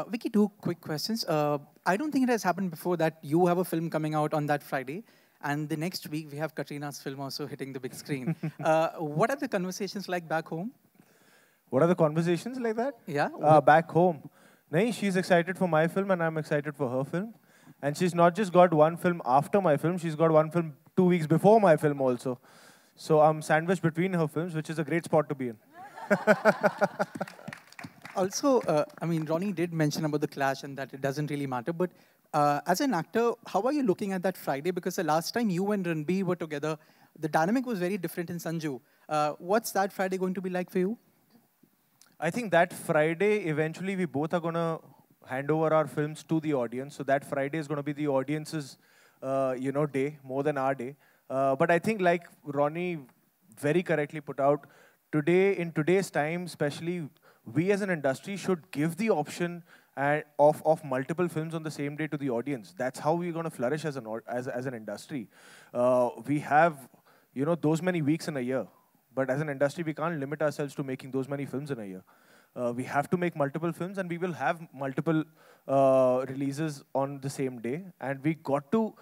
Vicky, two quick questions. I don't think it has happened before that you have a film coming out on that Friday, and the next week we have Katrina's film also hitting the big screen. What are the conversations like back home? What are the conversations like that? Yeah. Back home. Nahi, she's excited for my film and I'm excited for her film. And she's not just got one film after my film, she's got one film 2 weeks before my film also. So I'm sandwiched between her films, which is a great spot to be in. Also, I mean, Ronnie did mention about the clash and that it doesn't really matter. But as an actor, how are you looking at that Friday? Because the last time you and Ranbir were together, the dynamic was very different in Sanju. What's that Friday going to be like for you? I think that Friday, eventually, we both are going to hand over our films to the audience. So that Friday is going to be the audience's, day, more than our day. But I think, like Ronnie very correctly put out, today, in today's time, especially, we as an industry should give the option of multiple films on the same day to the audience. That's how we're going to flourish as an industry. We have, those many weeks in a year. But as an industry, we can't limit ourselves to making those many films in a year. We have to make multiple films, and we will have multiple releases on the same day. And we got to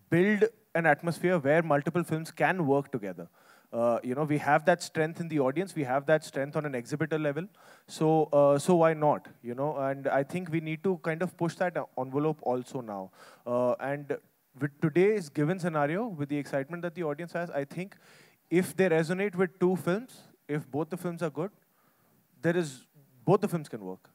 build an atmosphere where multiple films can work together. We have that strength in the audience. We have that strength on an exhibitor level. So why not? And I think we need to kind of push that envelope also now. And with today's given scenario, with the excitement that the audience has, I think if they resonate with two films, if both the films are good, both the films can work.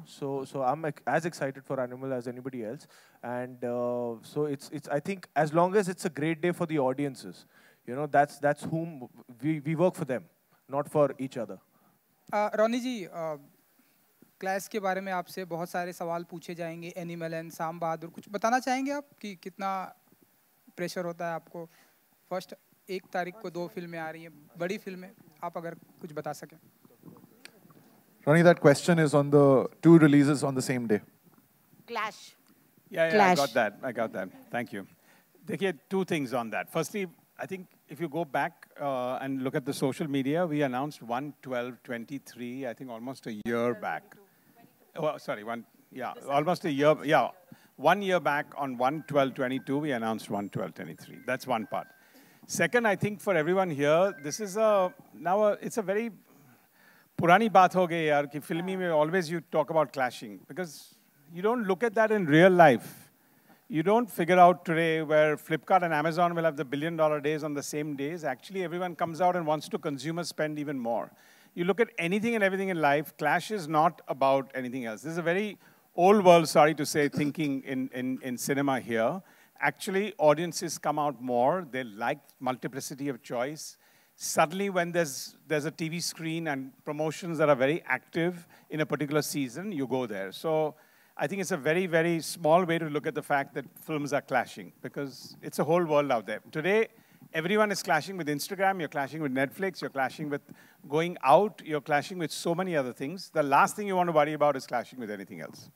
So I'm as excited for Animal as anybody else, and so it's I think as long as it's a great day for the audiences, that's whom we work for them, not for each other. Roni ji, clash के बारे में आपसे बहुत सारे सवाल पूछे जाएंगे, animal and साम बहादुर, कुछ बताना चाहेंगे आप कि कितना प्रेशर होता है आपको? फर्स्ट 1 तारीख को 2 फिल्में आ रही हैं, बड़ी फिल्में, आप अगर कुछ बता सकें. Ronnie, that question is on the 2 releases on the same day. Clash. Yeah, Clash. I got that. Thank you. There are 2 things on that. Firstly, I think if you go back and look at the social media, we announced 1/12/23, I think almost a year back. Oh, sorry, almost a year. Yeah, 1 year back on 1/12/22, we announced 1/12/23. That's one part. Second, I think for everyone here, this is it's a very purani baat ho gayi yaar ki filmi mein always you talk about clashing, because you don't look at that in real life. You don't figure out today where Flipkart and Amazon will have the billion-dollar days on the same days. Actually, everyone comes out and wants to consumer spend even more. You look at anything and everything in life, clash is not about anything else. This is a very old world, sorry to say, thinking in cinema here. Actually, audiences come out more. They like multiplicity of choice. Suddenly, when there's a TV screen and promotions that are very active in a particular season, you go there. So I think it's a very, very small way to look at the fact that films are clashing, because it's a whole world out there. Today, everyone is clashing with Instagram, you're clashing with Netflix, you're clashing with going out, you're clashing with so many other things. The last thing you want to worry about is clashing with anything else.